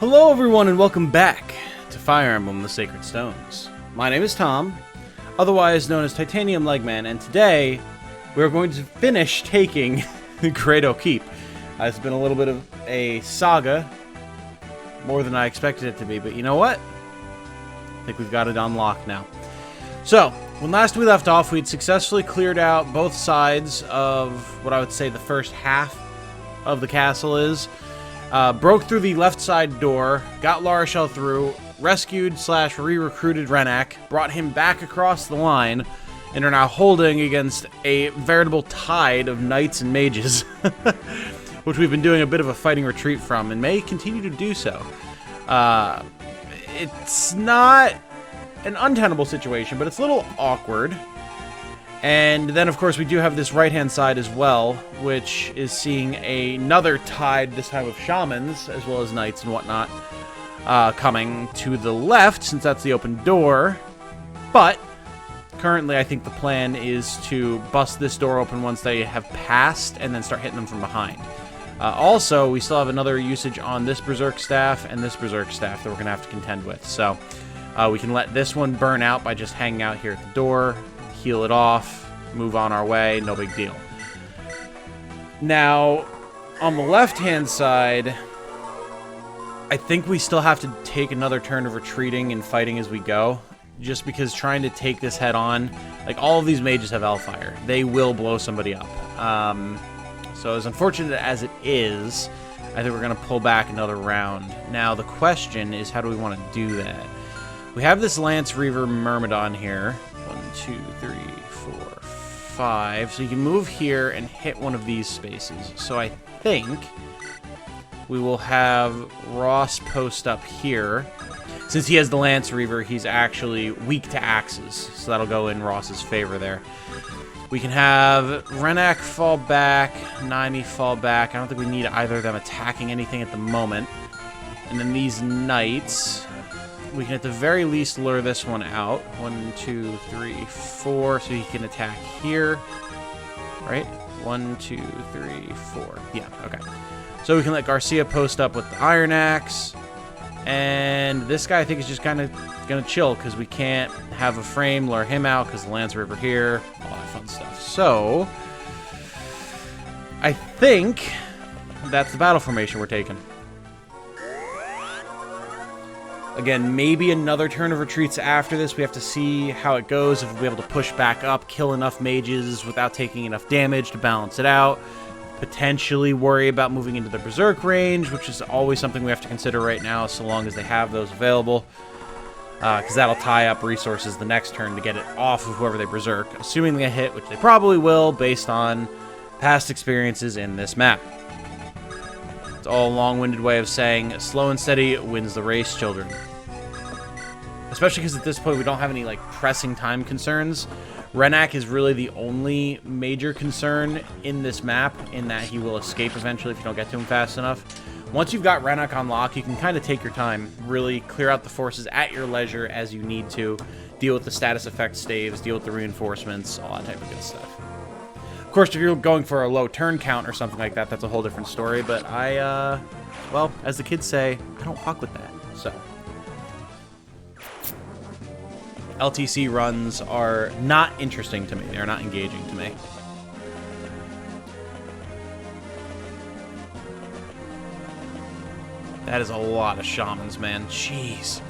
Hello everyone and welcome back to Fire Emblem the Sacred Stones. My name is Tom, otherwise known as Titanium Legman, and today we're going to finish taking Grado Keep. It's been a little bit of a saga, more than I expected it to be, but you know what? I think we've got it unlocked now. So, when last we left off, we'd successfully cleared out both sides of what I would say the first half of the castle is. Broke through the left side door, got Larishel through, rescued / re-recruited Renais, brought him back across the line, and are now holding against a veritable tide of knights and mages, which we've been doing a bit of a fighting retreat from, and may continue to do so. It's not an untenable situation, but it's a little awkward. And then, of course, we do have this right-hand side as well, which is seeing another tide, this time of shamans, as well as knights and whatnot, coming to the left, since that's the open door. But currently, I think the plan is to bust this door open once they have passed, and then start hitting them from behind. Also, we still have another usage on this Berserk Staff and this Berserk Staff that we're going to have to contend with. So, we can let this one burn out by just hanging out here at the door, heal it off, move on our way, no big deal. Now, on the left-hand side, I think we still have to take another turn of retreating and fighting as we go, just because trying to take this head-on, like, all of these mages have Hellfire. They will blow somebody up. So as unfortunate as it is, I think we're going to pull back another round. Now, the question is, how do we want to do that? We have this Lance Reaver Myrmidon here. 1, 2, 3, 4, 5. So you can move here and hit one of these spaces. So I think we will have Ross post up here. Since he has the Lance Reaver, he's actually weak to axes. So that'll go in Ross's favor there. We can have Renais fall back, Naimi fall back. I don't think we need either of them attacking anything at the moment. And then these knights, we can at the very least lure this one out. 1, 2, 3, 4, so he can attack here. Right? 1, 2, 3, 4. Yeah, okay. So we can let Garcia post up with the Iron Axe. And this guy, I think, is just kind of going to chill, because we can't have a frame lure him out, because the Lance River here, all that fun stuff. So, I think that's the battle formation we're taking. Again, maybe another turn of retreats after this. We have to see how it goes, if we'll be able to push back up, kill enough mages without taking enough damage to balance it out. Potentially worry about moving into the Berserk range, which is always something we have to consider right now, so long as they have those available. Because that'll tie up resources the next turn to get it off of whoever they Berserk, assuming they get hit, which they probably will, based on past experiences in this map. It's all a long-winded way of saying, slow and steady wins the race, children. Especially because at this point we don't have any, like, pressing time concerns. Renais is really the only major concern in this map, in that he will escape eventually if you don't get to him fast enough. Once you've got Renais on lock, you can kind of take your time, really clear out the forces at your leisure as you need to, deal with the status effect staves, deal with the reinforcements, all that type of good stuff. Of course, if you're going for a low turn count or something like that, that's a whole different story, but well, as the kids say, I don't fuck with that, so. LTC runs are not interesting to me. They're not engaging to me. That is a lot of shamans, man. Jeez.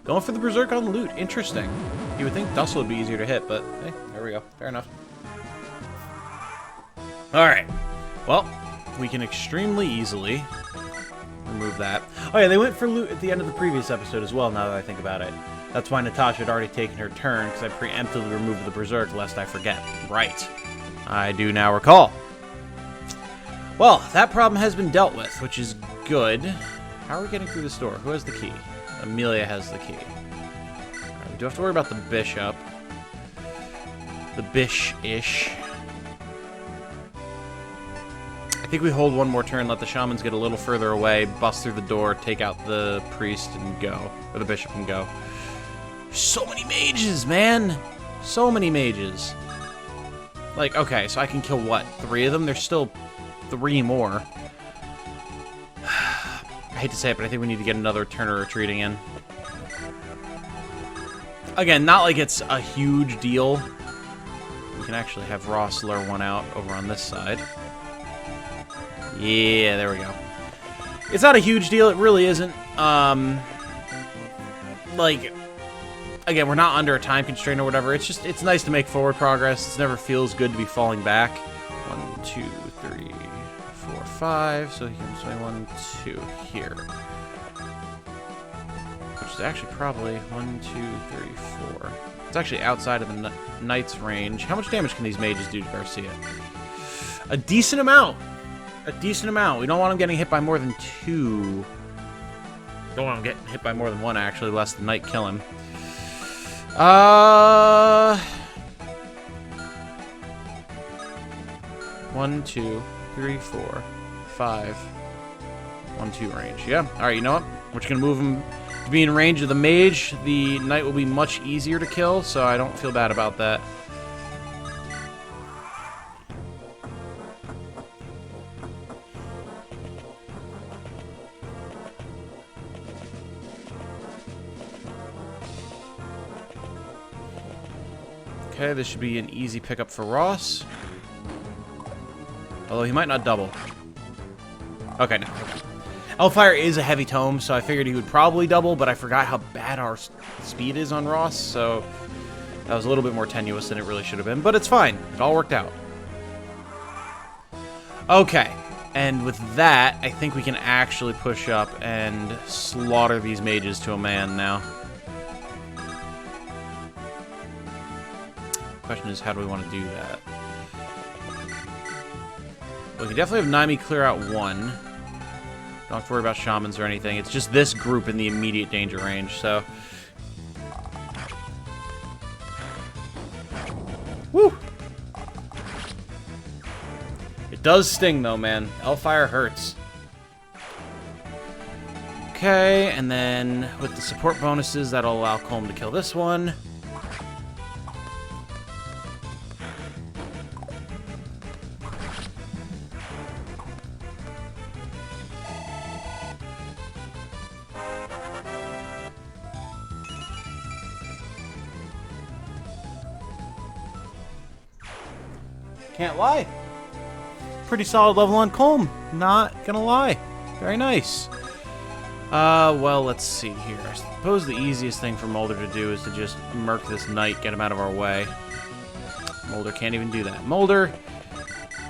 Going for the Berserk on loot. Interesting. You would think Dustle would be easier to hit, but hey, there we go. Fair enough. Alright. Well, we can extremely easily remove that. Oh yeah, they went for loot at the end of the previous episode as well, now that I think about it. That's why Natasha had already taken her turn, because I preemptively removed the Berserk lest I forget. Right. I do now recall. Well, that problem has been dealt with, which is good. How are we getting through this door? Who has the key? Amelia has the key. Right, we do have to worry about the bishop. The bish-ish. I think we hold one more turn, let the shamans get a little further away, bust through the door, take out the priest and go. Or the bishop and go. So many mages, man! So many mages. Like, okay, so I can kill, what, 3 of them? There's still 3 more. hate to say it, but I think we need to get another turn of retreating in. Again, not like it's a huge deal. We can actually have Ross lure one out over on this side. Yeah, there we go. It's not a huge deal. It really isn't. Like, again, we're not under a time constraint or whatever. It's just, it's nice to make forward progress. It never feels good to be falling back. 1, 2, 3, 4, 5. So he can swing 1, 2 here. Which is actually probably 1, 2, 3, 4. It's actually outside of the knight's range. How much damage can these mages do to Garcia? A decent amount. A decent amount. We don't want him getting hit by more than 2. Don't want him getting hit by more than 1, actually, lest the knight kill him. 1, 2, 3, 4, 5. 1, 2 range. Yeah. Alright, you know what? We're just going to move him to be in range of the mage. The knight will be much easier to kill, so I don't feel bad about that. Okay, this should be an easy pickup for Ross. Although he might not double. Okay, no. Hellfire is a heavy tome, so I figured he would probably double, but I forgot how bad our speed is on Ross, so that was a little bit more tenuous than it really should have been, but it's fine. It all worked out. Okay, and with that, I think we can actually push up and slaughter these mages to a man now. Question is, how do we want to do that? We can definitely have Naimi clear out 1. Don't have to worry about shamans or anything. It's just this group in the immediate danger range, so... Woo! It does sting, though, man. Hellfire hurts. Okay, and then with the support bonuses, that'll allow Colm to kill this one. Can't lie. Pretty solid level on Colm. Not gonna lie. Very nice. Well, let's see here. I suppose the easiest thing for Mulder to do is to just murk this knight, get him out of our way. Mulder can't even do that. Mulder!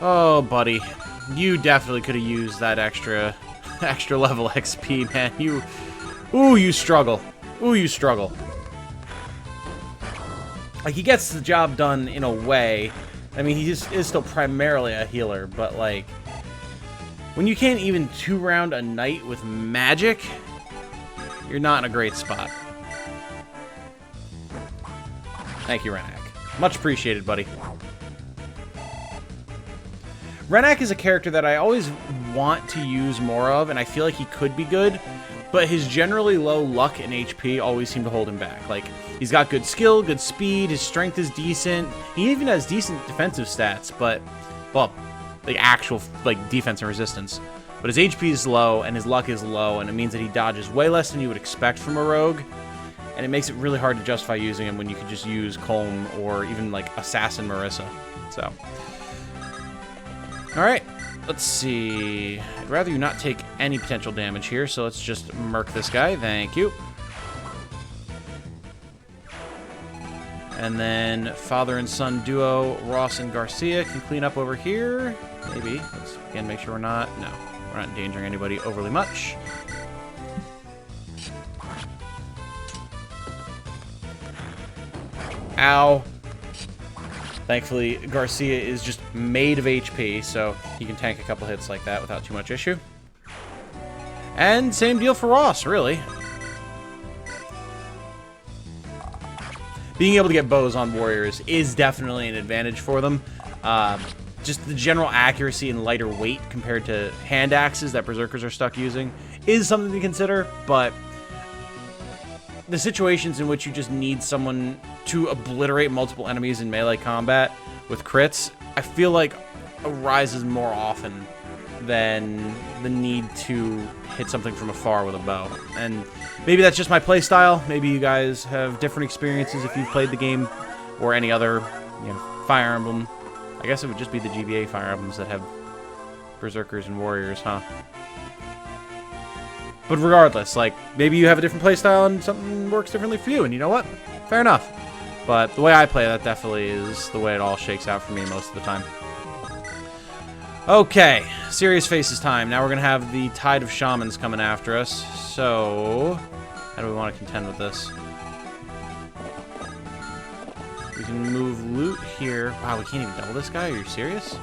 Oh, buddy. You definitely could have used that extra level XP, man. Ooh, you struggle. Ooh, you struggle. Like, he gets the job done in a way. I mean, he is still primarily a healer, but, like, when you can't even 2-round a knight with magic, you're not in a great spot. Thank you, Renais. Much appreciated, buddy. Renais is a character that I always want to use more of, and I feel like he could be good, but his generally low luck and HP always seem to hold him back. Like, he's got good skill, good speed, his strength is decent, he even has decent defensive stats, but, well, like actual, like, defense and resistance. But his HP is low, and his luck is low, and it means that he dodges way less than you would expect from a rogue, and it makes it really hard to justify using him when you could just use Colm or even, like, Assassin Marissa. So, alright. Let's see. I'd rather you not take any potential damage here, so let's just murk this guy. Thank you. And then father and son duo, Ross and Garcia, can clean up over here. Maybe. Let's again make sure we're not... No, we're not endangering anybody overly much. Ow. Thankfully, Garcia is just made of HP, so he can tank a couple hits like that without too much issue. And same deal for Ross, really. Being able to get bows on warriors is definitely an advantage for them. Just the general accuracy and lighter weight compared to hand axes that berserkers are stuck using is something to consider, but the situations in which you just need someone to obliterate multiple enemies in melee combat with crits, I feel like arises more often than the need to hit something from afar with a bow. And maybe that's just my play style. Maybe you guys have different experiences if you've played the game or any other, Fire Emblem. I guess it would just be the GBA Fire Emblems that have berserkers and warriors, huh? But regardless, like, maybe you have a different playstyle and something works differently for you, and you know what? Fair enough. But the way I play, that definitely is the way it all shakes out for me most of the time. Okay, serious faces time. Now we're going to have the tide of shamans coming after us. So, how do we want to contend with this? We can move loot here. Wow, we can't even double this guy? Are you serious?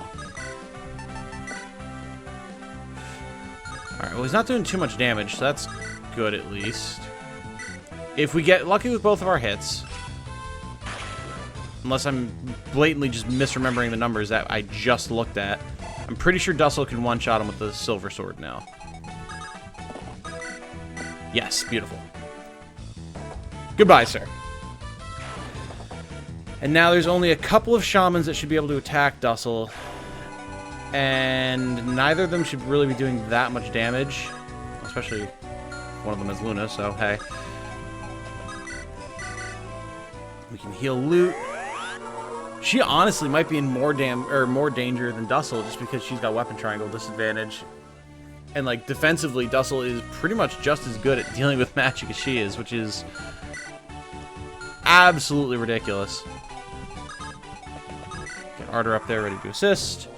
Alright, well, he's not doing too much damage, so that's good at least. If we get lucky with both of our hits, unless I'm blatantly just misremembering the numbers that I just looked at, I'm pretty sure Dussel can one-shot him with the silver sword now. Yes, beautiful. Goodbye, sir. And now there's only a couple of shamans that should be able to attack Dussel, and neither of them should really be doing that much damage, especially one of them is Luna, so hey. We can heal loot. She honestly might be in more danger than Dussel just because she's got weapon triangle disadvantage. And like defensively, Dussel is pretty much just as good at dealing with magic as she is, which is absolutely ridiculous. Get Ardor up there ready to assist.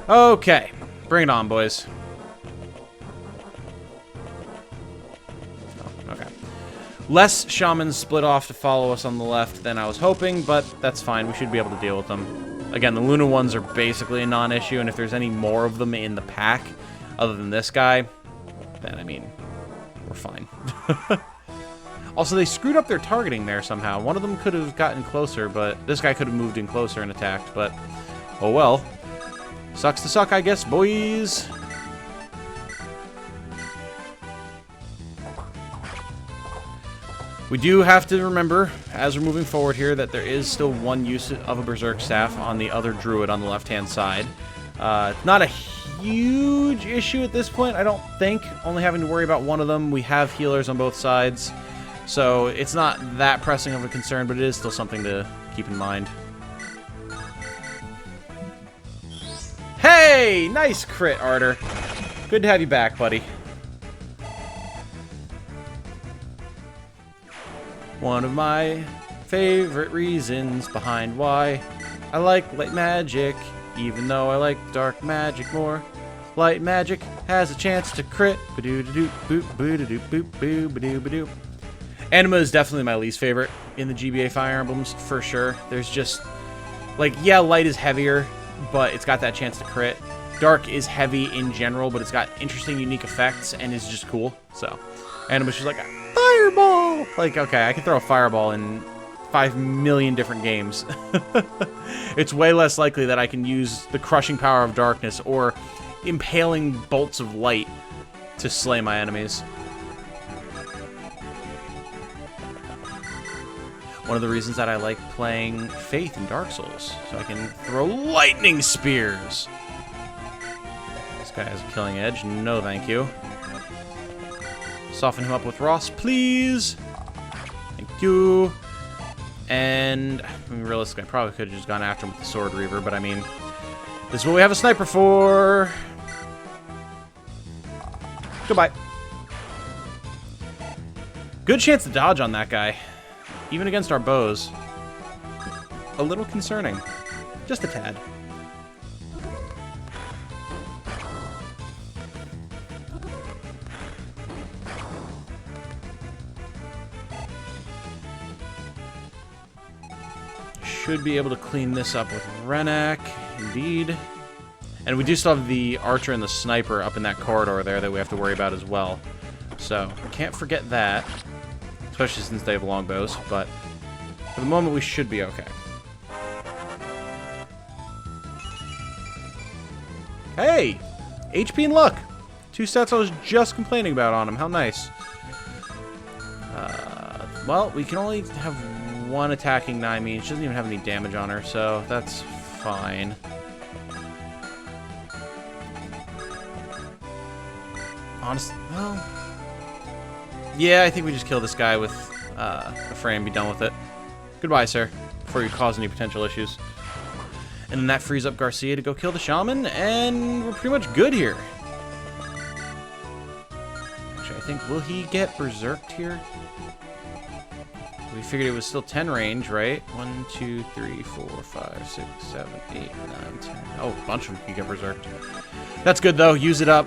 Okay, bring it on, boys. Oh, okay. Less shamans split off to follow us on the left than I was hoping, but that's fine. We should be able to deal with them. Again, the Luna ones are basically a non-issue, and if there's any more of them in the pack, other than this guy, then, I mean, we're fine. Also, they screwed up their targeting there somehow. One of them could have gotten closer, but this guy could have moved in closer and attacked, but oh well. Sucks to suck, I guess, boys. We do have to remember, as we're moving forward here, that there is still one use of a Berserk Staff on the other Druid on the left-hand side. Not a huge issue at this point, I don't think. Only having to worry about one of them. We have healers on both sides, so it's not that pressing of a concern, but it is still something to keep in mind. Hey! Nice crit, Ardor. Good to have you back, buddy. One of my favorite reasons behind why I like light magic, even though I like dark magic more. Light magic has a chance to crit. Ba-doo-doo-doo, boop, boo-doo-doo, boop, boo, ba-doo, ba-doo. Anima is definitely my least favorite in the GBA Fire Emblems, for sure. There's just, like, yeah, light is heavier, but it's got that chance to crit. Dark is heavy in general, but it's got interesting, unique effects, and is just cool. So, Anima's just like, fireball! Like, okay, I can throw a fireball in 5 million different games. It's way less likely that I can use the crushing power of darkness or impaling bolts of light to slay my enemies. One of the reasons that I like playing Faith in Dark Souls, so I can throw lightning spears. This guy has a killing edge. No, thank you. Soften him up with Ross, please. Thank you. And, I mean, realistically, I probably could have just gone after him with the Sword Reaver, but I mean, this is what we have a sniper for. Goodbye. Good chance to dodge on that guy. Even against our bows. A little concerning. Just a tad. Should be able to clean this up with Renais, indeed. And we do still have the archer and the sniper up in that corridor there that we have to worry about as well. So, can't forget that. Especially since they have longbows, but for the moment we should be okay. Hey! HP and luck! 2 stats I was just complaining about on him. How nice. Well, we can only have one attacking Naimi. She doesn't even have any damage on her, so that's fine. honestly, well... Yeah, I think we just kill this guy with Ephraim, be done with it. Goodbye, sir, before you cause any potential issues. And then that frees up Garcia to go kill the shaman, and we're pretty much good here. Actually, I think, will he get berserked here? We figured it was still 10 range, right? 1, 2, 3, 4, 5, 6, 7, 8, 9, 10. Oh, a bunch of them can get berserked. That's good, though. Use it up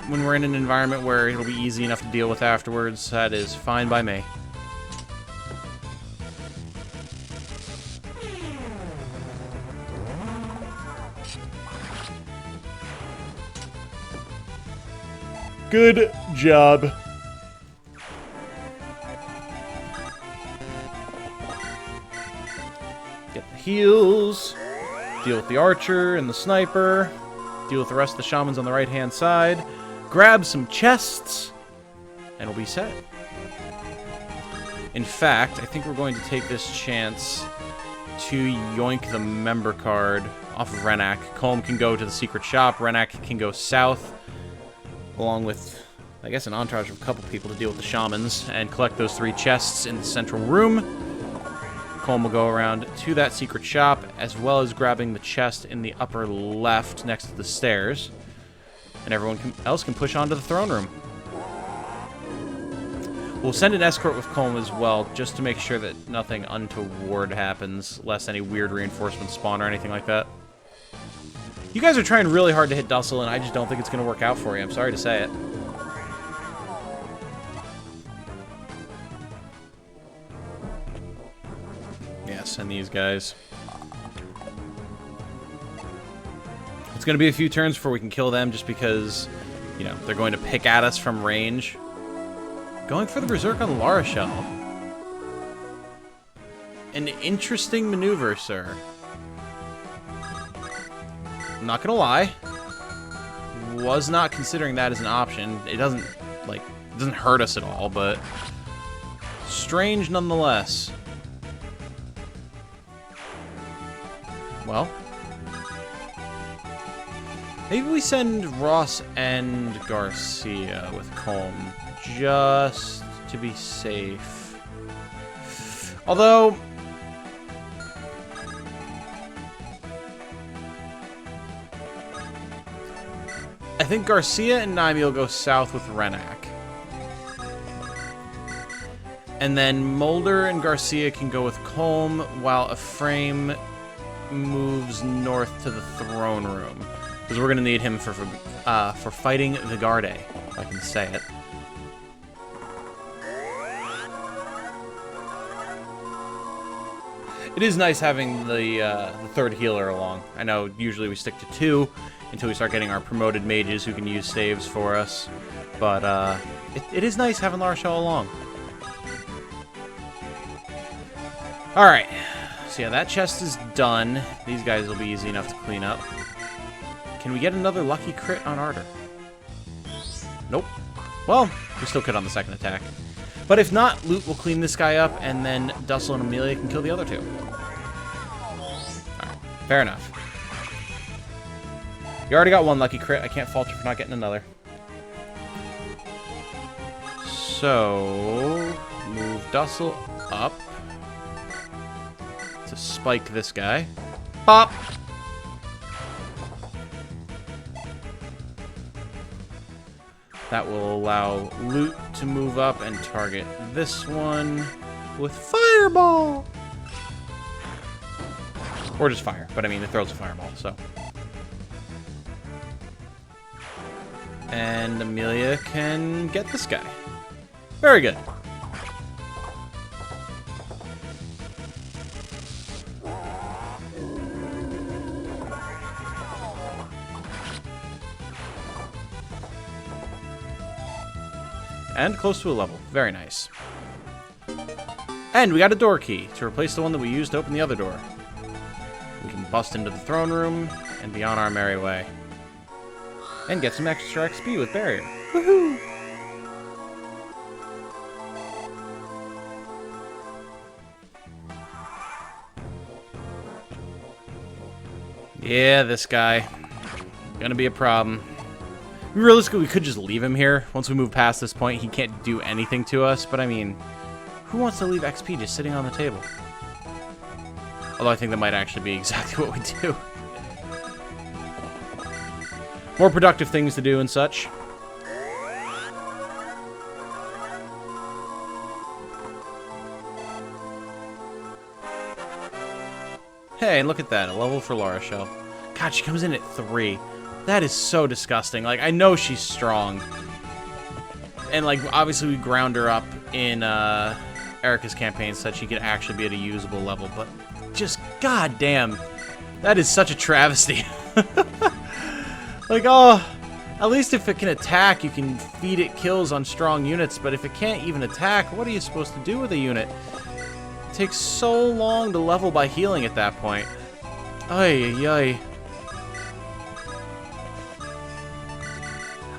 when we're in an environment where it'll be easy enough to deal with afterwards. That is fine by me. Good job. Get the heals. Deal with the archer and the sniper. Deal with the rest of the shamans on the right-hand side. Grab some chests. And we'll be set. In fact, I think we're going to take this chance to yoink the member card off of Renais. Colm can go to the secret shop. Renais can go south, along with, I guess, an entourage of a couple people to deal with the shamans, and collect those 3 chests in the central room. Colm will go around to that secret shop, as well as grabbing the chest in the upper left next to the stairs. And everyone else can push onto the throne room. We'll send an escort with Colm as well, just to make sure that nothing untoward happens, lest any weird reinforcements spawn or anything like that. You guys are trying really hard to hit Dussel, and I just don't think it's going to work out for you. I'm sorry to say it. Yes, and these guys. It's going to be a few turns before we can kill them, just because, you know, they're going to pick at us from range. Going for the Berserk on Larashel. An interesting maneuver, sir. I'm not gonna lie. Was not considering that as an option. It doesn't, like, it doesn't hurt us at all, but strange nonetheless. Well, maybe we send Ross and Garcia with Colm, just to be safe. Although, I think Garcia and Naimi will go south with Renais. And then Mulder and Garcia can go with Colm, while Ephraim moves north to the throne room. Because we're going to need him for fighting Vigarde, if I can say it. It is nice having the third healer along. I know usually we stick to 2 until we start getting our promoted mages who can use saves for us. But it is nice having Larashel along. Alright. So yeah, that chest is done. These guys will be easy enough to clean up. Can we get another lucky crit on Ardor? Nope. Well, we still could on the second attack. But if not, Loot will clean this guy up, and then Dussel and Amelia can kill the other 2. Alright, fair enough. You already got 1 lucky crit. I can't fault you for not getting another. So, move Dussel up to spike this guy. Pop! That will allow Loot to move up and target this one with Fireball! Or just fire, but I mean, it throws a fireball, so. And Amelia can get this guy. Very good. And close to a level. Very nice. And we got a door key to replace the one that we used to open the other door. We can bust into the throne room and be on our merry way. And get some extra XP with Barrier. Woohoo! Yeah, this guy. Gonna be a problem. Realistically, we could just leave him here. Once we move past this point, he can't do anything to us. But, I mean, who wants to leave XP just sitting on the table? Although I think that might actually be exactly what we do. More productive things to do and such. Hey, look at that. A level for Lara Shell. God, she comes in at 3. That is so disgusting. Like, I know she's strong. And, like, obviously we ground her up in Eirika's campaign so that she could actually be at a usable level. But just, goddamn, that is such a travesty. Like, oh, at least if it can attack, you can feed it kills on strong units. But if it can't even attack, what are you supposed to do with a unit? It takes so long to level by healing at that point. Ay, ay, ay.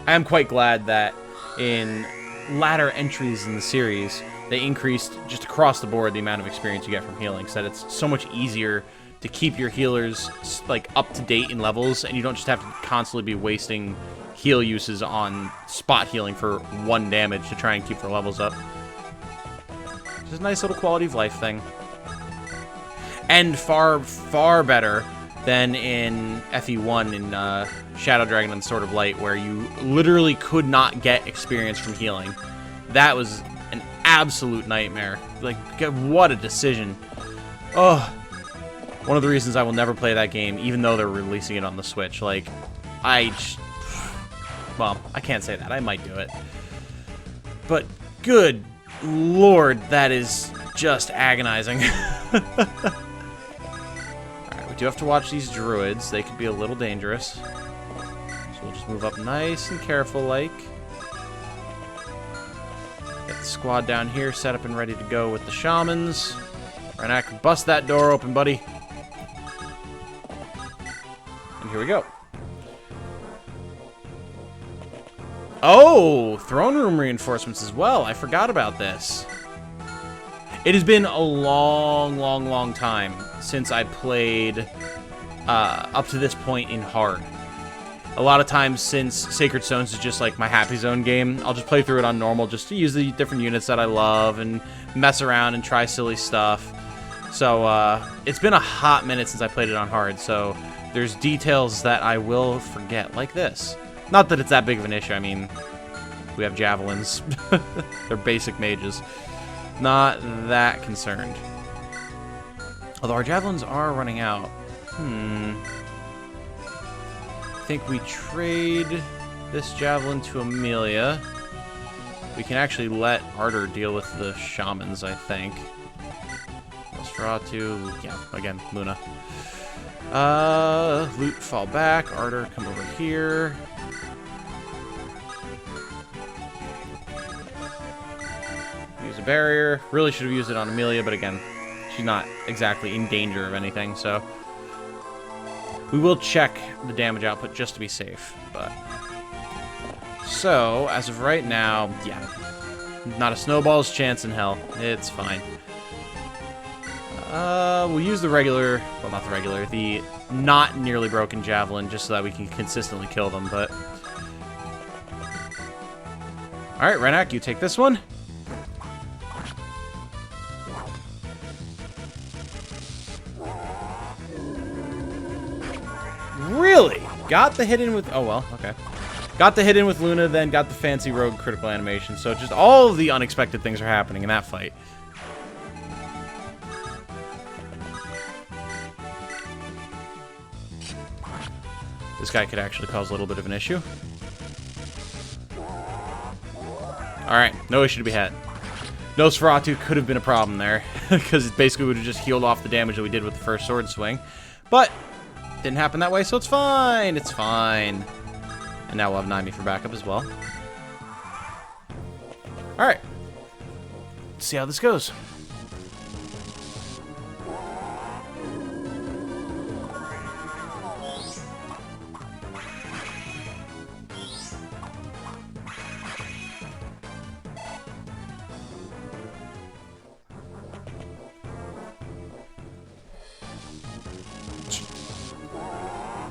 I am quite glad that in latter entries in the series, they increased just across the board the amount of experience you get from healing, so that it's so much easier to keep your healers like up to date in levels, and you don't just have to constantly be wasting heal uses on spot healing for 1 damage to try and keep their levels up. Just a nice little quality of life thing. And far, far better than in FE1 in Shadow Dragon and Sword of Light, where you literally could not get experience from healing. That was an absolute nightmare. Like, what a decision. Oh, one of the reasons I will never play that game, even though they're releasing it on the Switch. Like, well, I can't say that. I might do it. But, good lord, that is just agonizing. Alright, we do have to watch these druids. They could be a little dangerous. So we'll just move up nice and careful-like. Get the squad down here set up and ready to go with the shamans. Renais, bust that door open, buddy. And here we go. Oh, throne room reinforcements as well. I forgot about this. It has been a long, long, long time since I played up to this point in hard. A lot of times since Sacred Stones is just like my happy zone game, I'll just play through it on normal just to use the different units that I love and mess around and try silly stuff. So it's been a hot minute since I played it on hard, so there's details that I will forget, like this. Not that it's that big of an issue. I mean, we have javelins. They're basic mages. Not that concerned. Although our javelins are running out. I think we trade this javelin to Amelia. We can actually let Ardor deal with the shamans, I think. Nosferatu, yeah, again, Luna. Loot, fall back. Ardor, come over here. Use a barrier. Really should have used it on Amelia, but again, she's not exactly in danger of anything, so we will check the damage output just to be safe. But so, as of right now, yeah, not a snowball's chance in hell. It's fine. We'll use the regular, well, not the regular, the not nearly broken javelin, just so that we can consistently kill them, but alright, Renais, you take this one. Really? Got the hit in with... Oh, well, okay. Got the hit in with Luna, then got the fancy rogue critical animation. So just all of the unexpected things are happening in that fight. This guy could actually cause a little bit of an issue. Alright, no issue to be had. Nosferatu could have been a problem there, because it basically would have just healed off the damage that we did with the first sword swing. But didn't happen that way, so it's fine. It's fine. And now we'll have Naimi for backup as well. Alright. Let's see how this goes.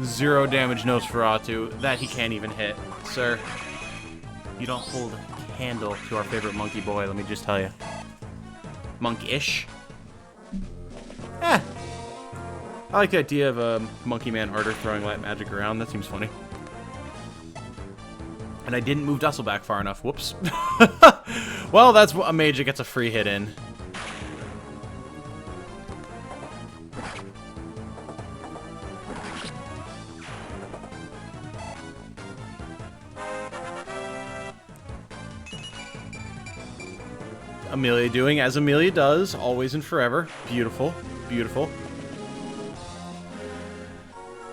0 damage Nosferatu. That he can't even hit. Sir, you don't hold a candle to our favorite monkey boy, let me just tell you. Monk-ish. Eh. I like the idea of a Monkey Man Arter throwing light magic around. That seems funny. And I didn't move Dussel back far enough. Whoops. Well, that's a mage that gets a free hit in. Amelia doing as Amelia does, always and forever. Beautiful. Beautiful.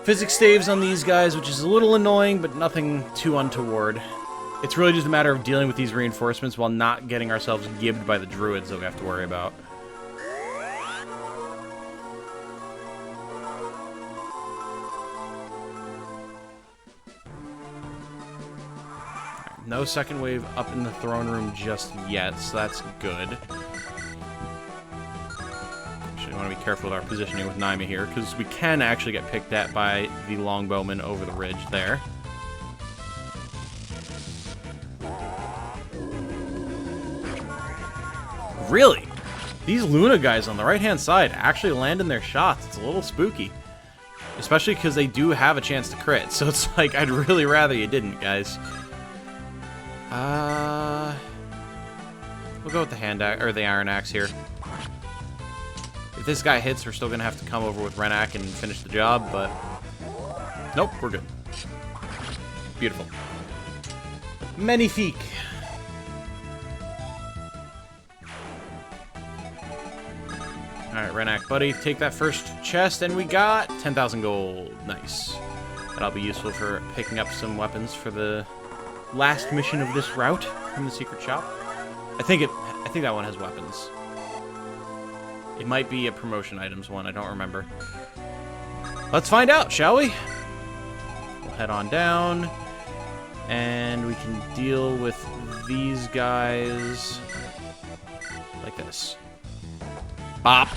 Physics staves on these guys, which is a little annoying, but nothing too untoward. It's really just a matter of dealing with these reinforcements while not getting ourselves gibbed by the druids that we have to worry about. No second wave up in the throne room just yet, so that's good. Actually, I want to be careful with our positioning with Naima here, because we can actually get picked at by the longbowman over the ridge there. Really? These Luna guys on the right-hand side actually landing their shots. It's a little spooky. Especially because they do have a chance to crit, so it's like, I'd really rather you didn't, guys. We'll go with the hand axe, or the iron axe here. If this guy hits, we're still gonna have to come over with Renais and finish the job, but nope, we're good. Beautiful. Magnifique. Alright, Renais, buddy, take that first chest, and we got 10,000 gold. Nice. That'll be useful for picking up some weapons for the last mission of this route from the secret shop. I think that one has weapons. It might be a promotion items one, I don't remember. Let's find out, shall we? We'll head on down, and we can deal with these guys like this. Bop!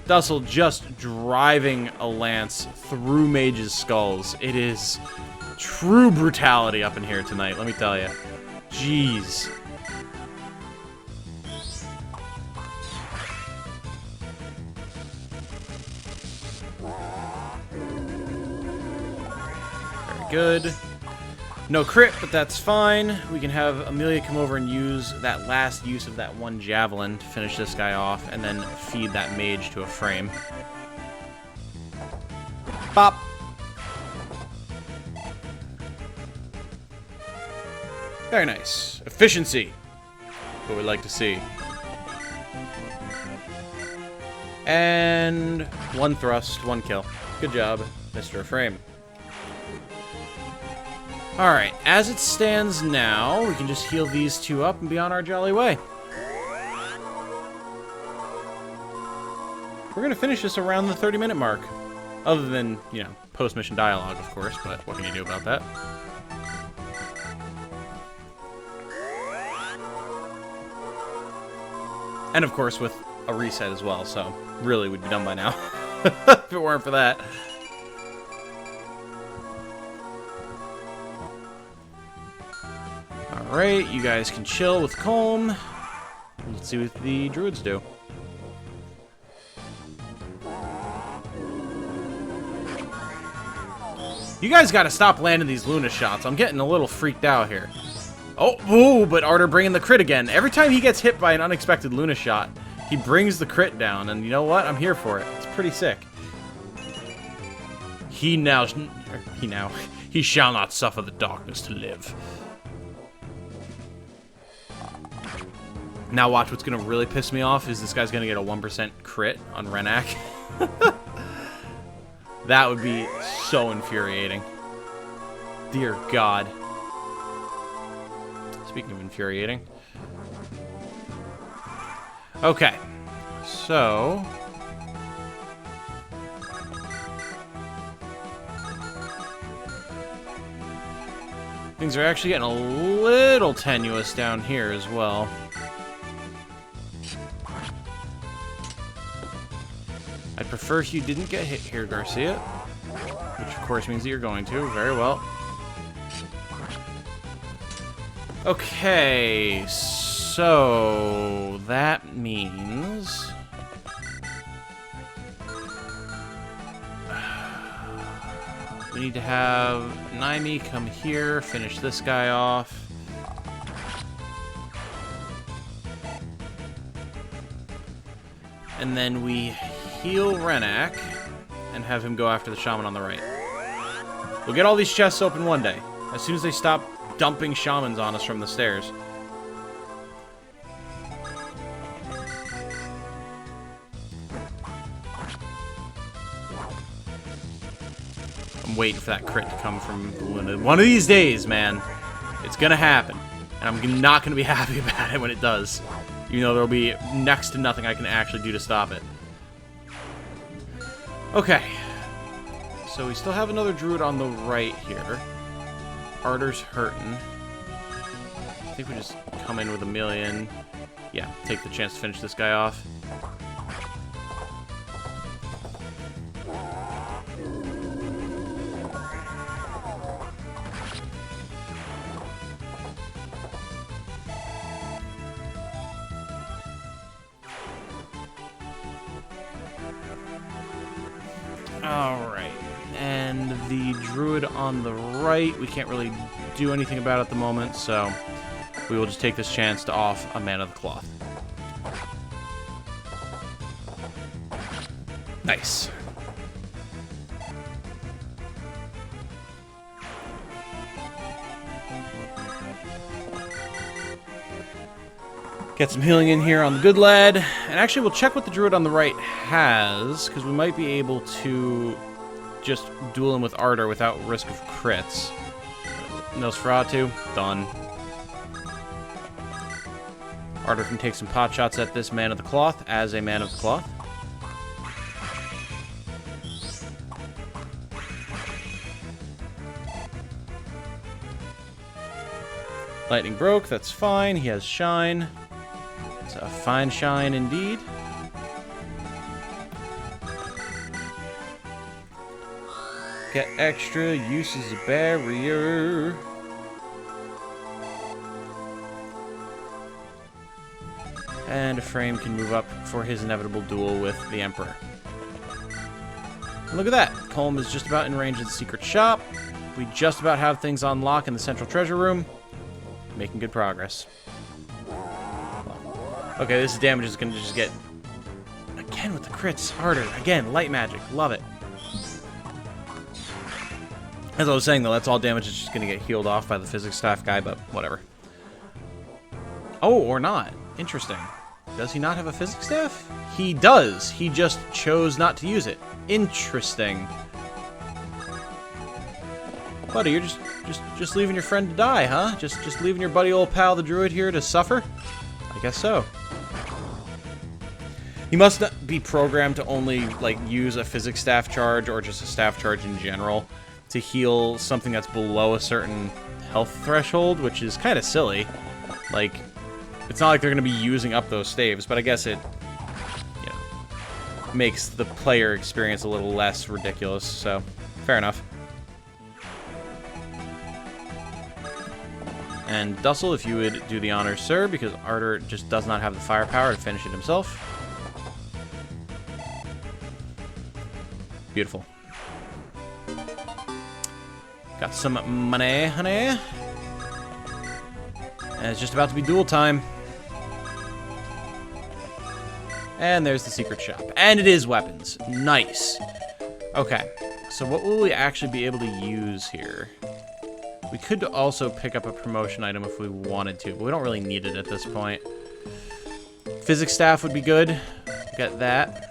Dussel just driving a lance through mages' skulls. It is true brutality up in here tonight, let me tell you. Jeez. Very good. No crit, but that's fine. We can have Amelia come over and use that last use of that one javelin to finish this guy off, and then feed that mage to Ephraim. Bop! Very nice. Efficiency. What we'd like to see. And one thrust, one kill. Good job, Mr. Ephraim. Alright, as it stands now, we can just heal these two up and be on our jolly way. We're gonna finish this around the 30-minute mark. Other than, you know, post-mission dialogue, of course, but what can you do about that? And of course with a reset as well, so really we'd be done by now. If it weren't for that. Alright, you guys can chill with Colm. Let's see what the druids do. You guys gotta stop landing these Luna shots. I'm getting a little freaked out here. Oh, ooh, but Arter bringing the crit again. Every time he gets hit by an unexpected Luna shot, he brings the crit down, and you know what? I'm here for it. It's pretty sick. He shall not suffer the darkness to live. Now watch, what's gonna really piss me off is this guy's gonna get a 1% crit on Renais. That would be so infuriating. Dear God. Speaking of infuriating. Okay. So... things are actually getting a little tenuous down here as well. I'd prefer first you didn't get hit here, Garcia. Which, of course, means that you're going to. Very well. Okay, so that means... we need to have Naimi come here, finish this guy off. And then we heal Renais and have him go after the shaman on the right. We'll get all these chests open one day, as soon as they stop dumping shamans on us from the stairs. I'm waiting for that crit to come from Luna. One of these days, man, it's gonna happen. And I'm not gonna be happy about it when it does. Even though there'll be next to nothing I can actually do to stop it. Okay. So we still have another druid on the right here. Arter's hurting. I think we just come in with a million. Yeah, take the chance to finish this guy off. Alright, and the druid on the right, we can't really do anything about at the moment, so we will just take this chance to off a Man of the Cloth. Nice. Get some healing in here on the good lad. And actually, we'll check what the druid on the right has, because we might be able to just duel him with Arter without risk of crits. Nosferatu, done. Arter can take some pot shots at this Man of the Cloth as a Man of the Cloth. Lightning broke, that's fine. He has shine. It's a fine shine indeed. Get extra, uses a barrier. And Ephraim can move up for his inevitable duel with the Emperor. And look at that. Colm is just about in range of the secret shop. We just about have things on lock in the central treasure room. Making good progress. Okay, this damage is going to just get... again with the crits. Harder. Again, light magic. Love it. As I was saying, though, that's all damage that's just going to get healed off by the physics staff guy, but whatever. Oh, or not. Interesting. Does he not have a physics staff? He does. He just chose not to use it. Interesting. Buddy, you're just leaving your friend to die, huh? Just leaving your buddy old pal, the druid, here to suffer? I guess so. He must not be programmed to only, like, use a physics staff charge or just a staff charge in general to heal something that's below a certain health threshold, which is kind of silly. Like, it's not like they're going to be using up those staves, but I guess it, you know, makes the player experience a little less ridiculous, so fair enough. And Dussel, if you would do the honors, sir, because Arter just does not have the firepower to finish it himself. Beautiful. Got some money, honey. And it's just about to be duel time. And there's the secret shop. And it is weapons. Nice. Okay. So what will we actually be able to use here? We could also pick up a promotion item if we wanted to, but we don't really need it at this point. Physics staff would be good. Get that.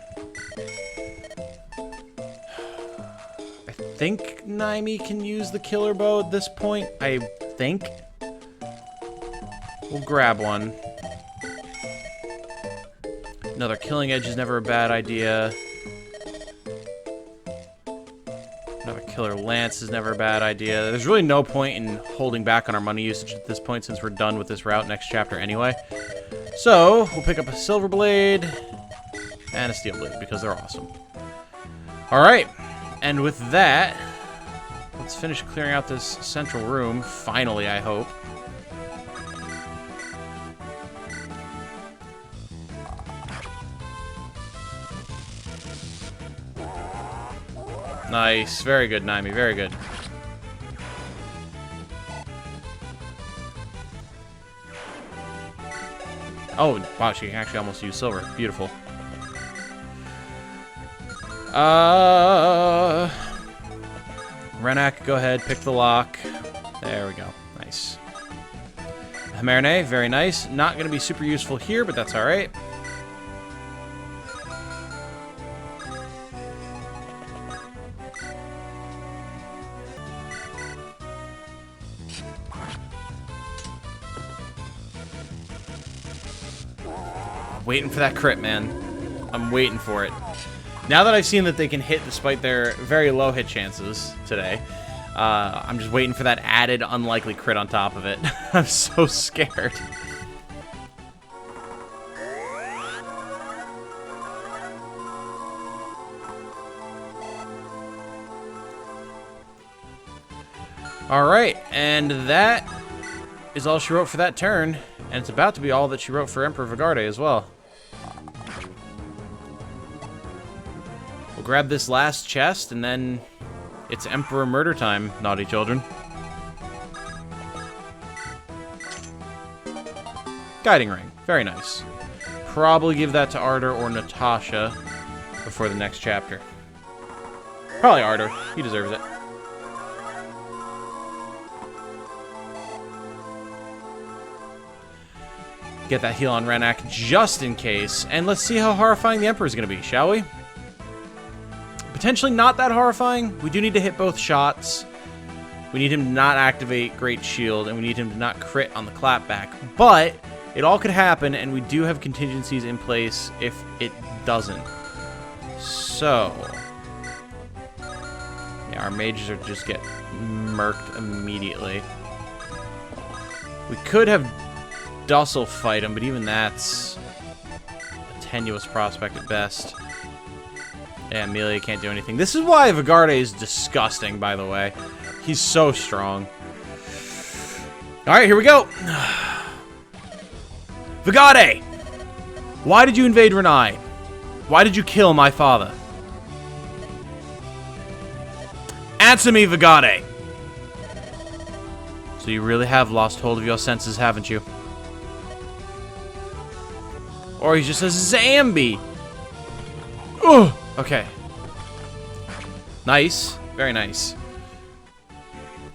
I think Naimi can use the killer bow at this point. I think. We'll grab one. Another killing edge is never a bad idea. Another killer lance is never a bad idea. There's really no point in holding back on our money usage at this point since we're done with this route next chapter anyway. So, we'll pick up a silver blade and a steel blade because they're awesome. Alright, and with that, let's finish clearing out this central room, finally, I hope. Nice, very good, Naimi, very good. Oh, wow, she can actually almost use silver. Beautiful. Renais, go ahead, pick the lock. There we go. Nice. Renais, very nice. Not going to be super useful here, but that's alright. Waiting for that crit, man. I'm waiting for it. Now that I've seen that they can hit despite their very low hit chances today, I'm just waiting for that added unlikely crit on top of it. I'm so scared. Alright, and that is all she wrote for that turn, and it's about to be all that she wrote for Emperor Vigarde as well. We'll grab this last chest, and then it's Emperor murder time, naughty children. Guiding ring. Very nice. Probably give that to Ardor or Natasha before the next chapter. Probably Ardor. He deserves it. Get that heal on Renais just in case. And let's see how horrifying the Emperor is going to be, shall we? Potentially not that horrifying. We do need to hit both shots. We need him to not activate Great Shield, and we need him to not crit on the clapback. But it all could happen, and we do have contingencies in place if it doesn't. So, yeah, our mages are just get murked immediately. We could have Dussel fight him, but even that's a tenuous prospect at best. Yeah, Amelia can't do anything. This is why Vigarde is disgusting, by the way. He's so strong. Alright, here we go. Vigarde! Why did you invade Renais? Why did you kill my father? Answer me, Vigarde! So you really have lost hold of your senses, haven't you? Or he's just a Zambi. Ugh. Okay. Nice. Very nice.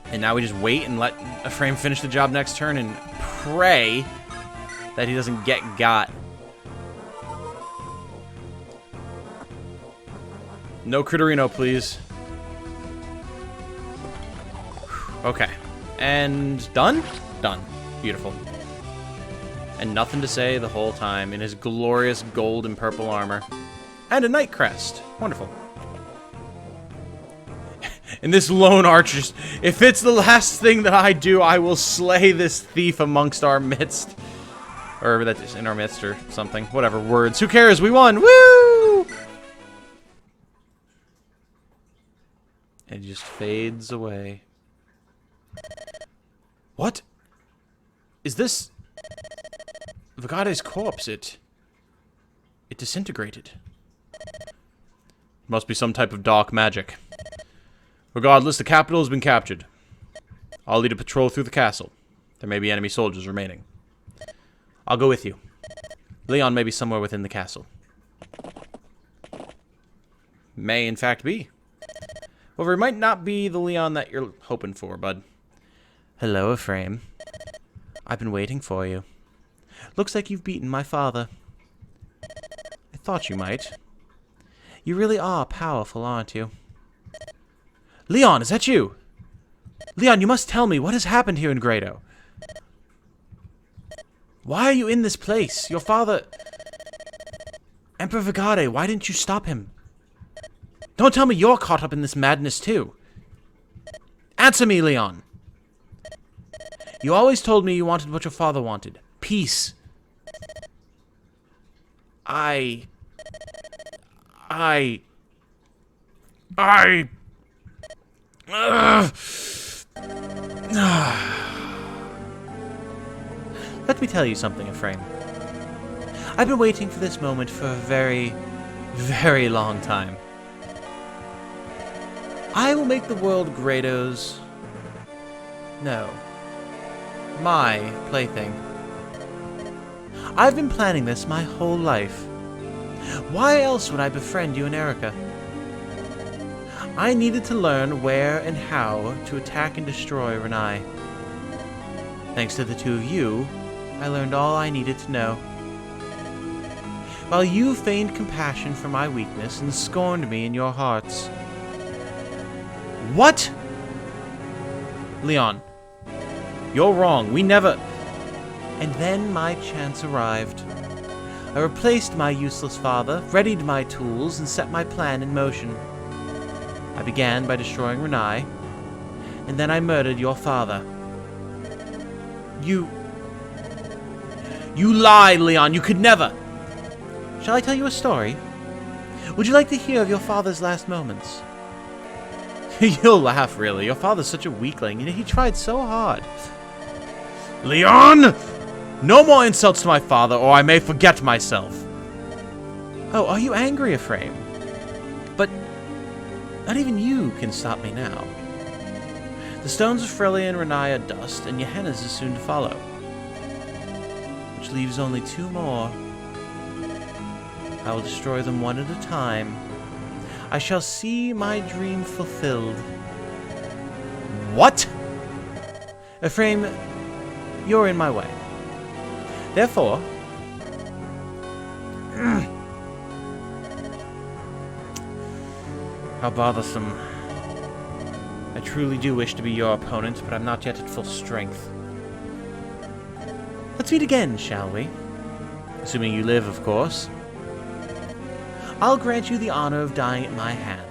And now we just wait and let Ephraim finish the job next turn and pray that he doesn't get got. No Critterino, please. Okay. And done? Done. Beautiful. And nothing to say the whole time in his glorious gold and purple armor. And a Knight Crest. Wonderful. And this lone archer, if it's the last thing that I do, I will slay this thief amongst our midst. Or that's in our midst or something. Whatever words. Who cares? We won! Woo! And he just fades away. What? Is this Vigarde's corpse? It disintegrated. Must be some type of dark magic. Regardless, the capital has been captured. I'll lead a patrol through the castle. There may be enemy soldiers remaining. I'll go with you. Leon may be somewhere within the castle. May, in fact, be. However, it might not be the Leon that you're hoping for, bud. Hello, Ephraim. I've been waiting for you. Looks like you've beaten my father. I thought you might. You really are powerful, aren't you? Leon, is that you? Leon, you must tell me what has happened here in Grado. Why are you in this place? Your father... Emperor Vigarde, why didn't you stop him? Don't tell me you're caught up in this madness too. Answer me, Leon. You always told me you wanted what your father wanted. Peace. Let me tell you something, Ephraim. I've been waiting for this moment for a very, very long time. I will make the world Grado's... No. My plaything. I've been planning this my whole life. Why else would I befriend you and Eirika? I needed to learn where and how to attack and destroy Renais. Thanks to the two of you, I learned all I needed to know. While you feigned compassion for my weakness and scorned me in your hearts. What? Leon, you're wrong. We never... And then my chance arrived. I replaced my useless father, readied my tools, and set my plan in motion. I began by destroying Renais, and then I murdered your father. You lied, Leon. You could never. Shall I tell you a story? Would you like to hear of your father's last moments? You'll laugh, really. Your father's such a weakling, and he tried so hard. Leon! No more insults to my father, or I may forget myself. Oh, are you angry, Ephraim? But not even you can stop me now. The stones of Frelia and Renais are dust, and Gehenna's is soon to follow. Which leaves only two more. I will destroy them one at a time. I shall see my dream fulfilled. What? Ephraim, you're in my way. Therefore... How bothersome. I truly do wish to be your opponent, but I'm not yet at full strength. Let's meet again, shall we? Assuming you live, of course. I'll grant you the honor of dying at my hand.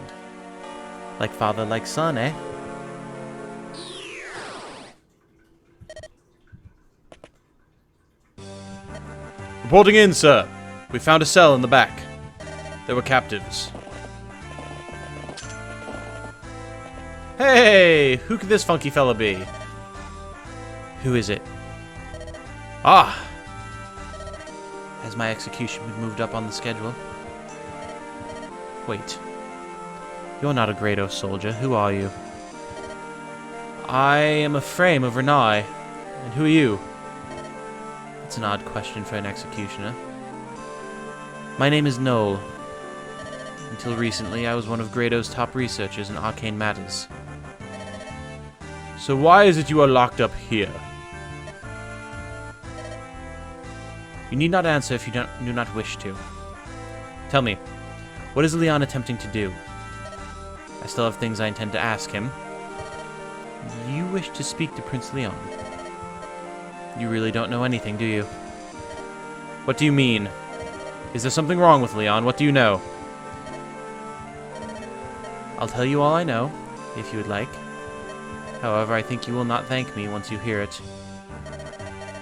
Like father, like son, eh? Reporting in, sir. We found a cell in the back. There were captives. Hey! Who could this funky fella be? Who is it? Ah! Has my execution been moved up on the schedule? Wait. You're not a Grado soldier. Who are you? I am Ephraim of Renais. And who are you? That's an odd question for an executioner. My name is Noel. Until recently, I was one of Grado's top researchers in arcane matters. So why is it you are locked up here? You need not answer if you do not wish to. Tell me, what is Leon attempting to do? I still have things I intend to ask him. You wish to speak to Prince Leon. You really don't know anything, do you? What do you mean? Is there something wrong with Leon? What do you know? I'll tell you all I know, if you would like. However, I think you will not thank me once you hear it.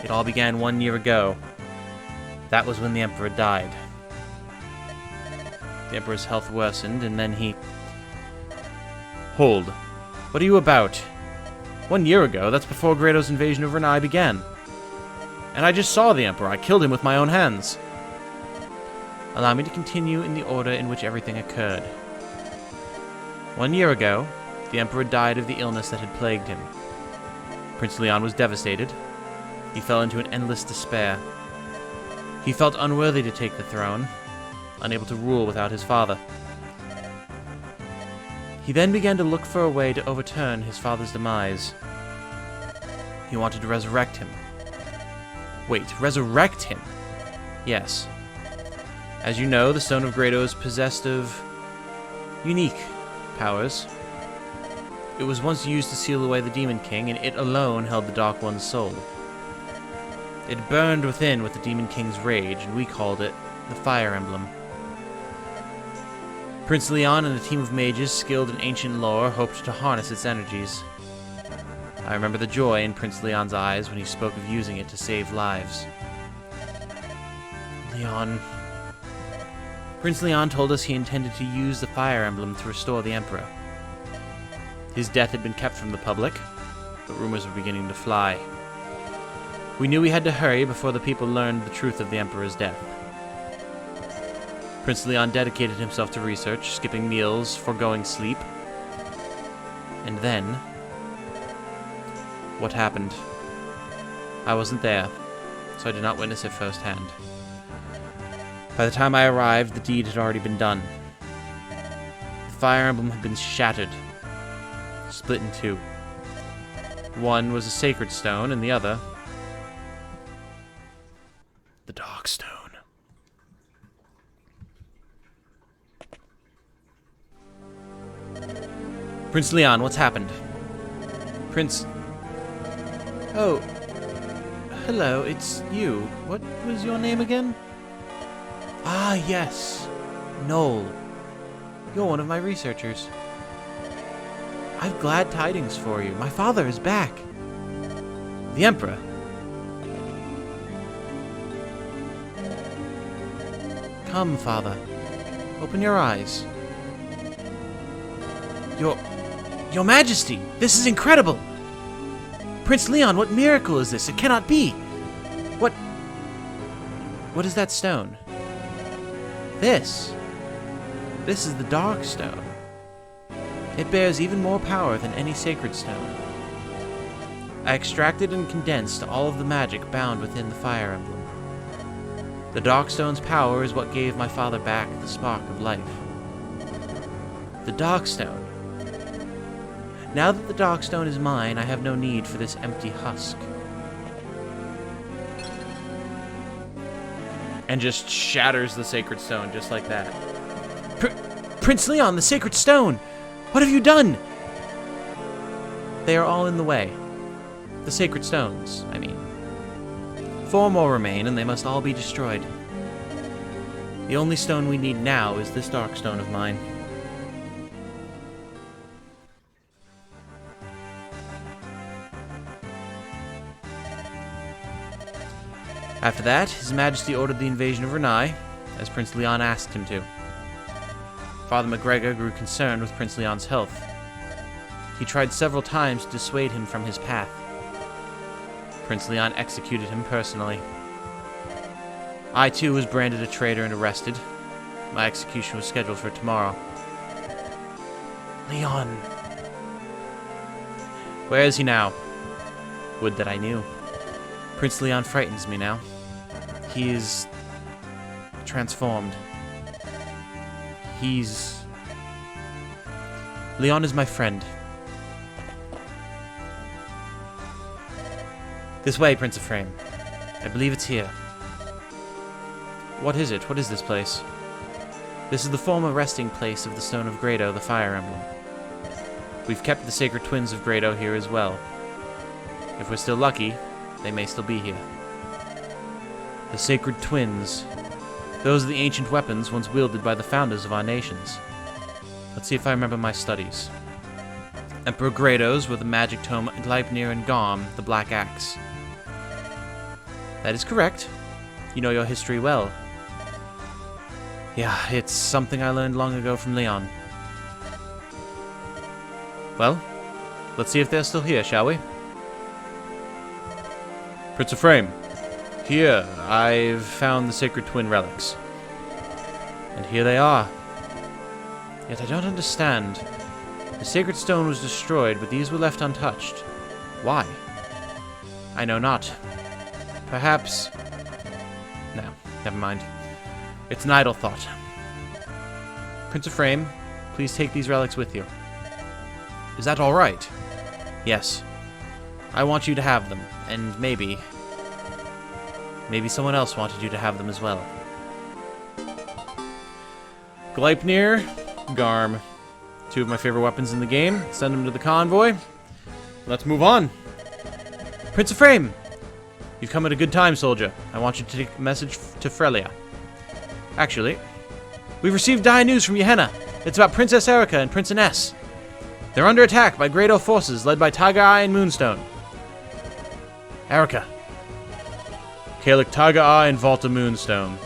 It all began 1 year ago. That was when the Emperor died. The Emperor's health worsened, and then he... Hold. What are you about? 1 year ago? That's before Grado's invasion of Renais began. And I just saw the Emperor. I killed him with my own hands. Allow me to continue in the order in which everything occurred. 1 year ago, the Emperor died of the illness that had plagued him. Prince Leon was devastated. He fell into an endless despair. He felt unworthy to take the throne, unable to rule without his father. He then began to look for a way to overturn his father's demise. He wanted to resurrect him. Wait, resurrect him? Yes. As you know, the Stone of Grado is possessed of unique powers. It was once used to seal away the Demon King, and it alone held the Dark One's soul. It burned within with the Demon King's rage, and we called it the Fire Emblem. Prince Leon and a team of mages skilled in ancient lore hoped to harness its energies. I remember the joy in Prince Leon's eyes when he spoke of using it to save lives. Leon... Prince Leon told us he intended to use the Fire Emblem to restore the Emperor. His death had been kept from the public, but rumors were beginning to fly. We knew we had to hurry before the people learned the truth of the Emperor's death. Prince Leon dedicated himself to research, skipping meals, foregoing sleep. And then... what happened? I wasn't there, so I did not witness it firsthand. By the time I arrived, the deed had already been done. The Fire Emblem had been shattered, split in two. One was a sacred stone, and the other... the Dark Stone. Prince Leon, what's happened? Prince... Oh. Hello, it's you. What was your name again? Ah, yes. Noel. You're one of my researchers. I've glad tidings for you. My father is back. The Emperor. Come, father. Open your eyes. Your Majesty, this is incredible! Prince Leon, what miracle is this? It cannot be! What is that stone? This is the Dark Stone. It bears even more power than any sacred stone. I extracted and condensed all of the magic bound within the Fire Emblem. The Dark Stone's power is what gave my father back the spark of life. The Dark Stone. Now that the Dark Stone is mine, I have no need for this empty husk. And just shatters the Sacred Stone, just like that. Prince Leon, the Sacred Stone! What have you done? They are all in the way. The Sacred Stones, I mean. 4 more remain, and they must all be destroyed. The only stone we need now is this Dark Stone of mine. After that, His Majesty ordered the invasion of Renais, as Prince Leon asked him to. Father McGregor grew concerned with Prince Leon's health. He tried several times to dissuade him from his path. Prince Leon executed him personally. I too was branded a traitor and arrested. My execution was scheduled for tomorrow. Leon. Where is he now? Would that I knew. Prince Leon frightens me now. He is transformed. Leon is my friend. This way, Prince Ephraim. I believe it's here. What is it? What is this place? This is the former resting place of the Stone of Grado, the Fire Emblem. We've kept the Sacred Twins of Grado here as well. If we're still lucky, they may still be here. The Sacred Twins. Those are the ancient weapons once wielded by the founders of our nations. Let's see if I remember my studies. Emperor Grado's were the magic tome Gleipnir and Garm, the Black Axe. That is correct. You know your history well. Yeah, it's something I learned long ago from Leon. Well, let's see if they're still here, shall we? Prince Ephraim, here I've found the Sacred Twin relics. And here they are. Yet I don't understand. The Sacred Stone was destroyed, but these were left untouched. Why? I know not. Perhaps... No, never mind. It's an idle thought. Prince Ephraim, please take these relics with you. Is that all right? Yes. I want you to have them, and maybe someone else wanted you to have them as well. Gleipnir, Garm. 2 of my favorite weapons in the game. Send them to the convoy. Let's move on. Prince Ephraim! You've come at a good time, soldier. I want you to take a message to Frelia. Actually, we've received dire news from Gehenna. It's about Princess Eirika and Prince Renais. They're under attack by Grado forces led by Tiger Eye and Moonstone. Eirika. Kalik Tiger Eye and Volta Moonstone.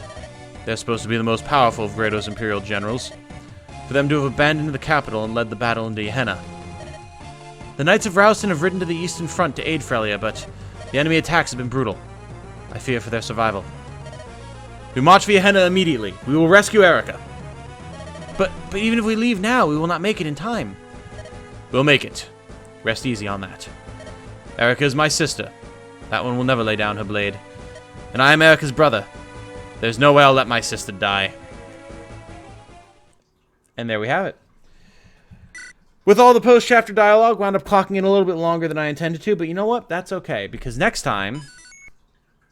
They're supposed to be the most powerful of Grado's Imperial generals. For them to have abandoned the capital and led the battle into Gehenna. The Knights of Rowston have ridden to the eastern front to aid Frelia, but the enemy attacks have been brutal. I fear for their survival. We march for Gehenna immediately. We will rescue Eirika. But even if we leave now, we will not make it in time. We'll make it. Rest easy on that. Eirika is my sister. That one will never lay down her blade. And I am Eirika's brother. There's no way I'll let my sister die. And there we have it. With all the post-chapter dialogue, wound up clocking in a little bit longer than I intended to, but you know what? That's okay, because next time,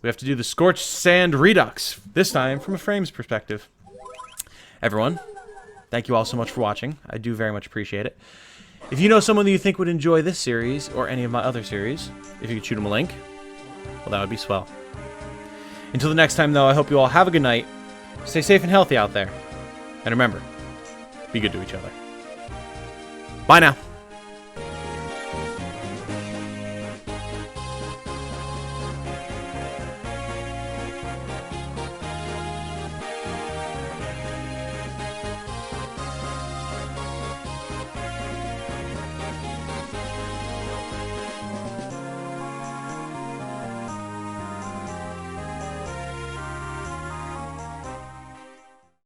we have to do the Scorched Sand Redux. This time, from Ephraim's perspective. Everyone, thank you all so much for watching. I do very much appreciate it. If you know someone that you think would enjoy this series, or any of my other series, if you could shoot them a link, well, that would be swell. Until the next time, though, I hope you all have a good night. Stay safe and healthy out there. And remember, be good to each other. Bye now.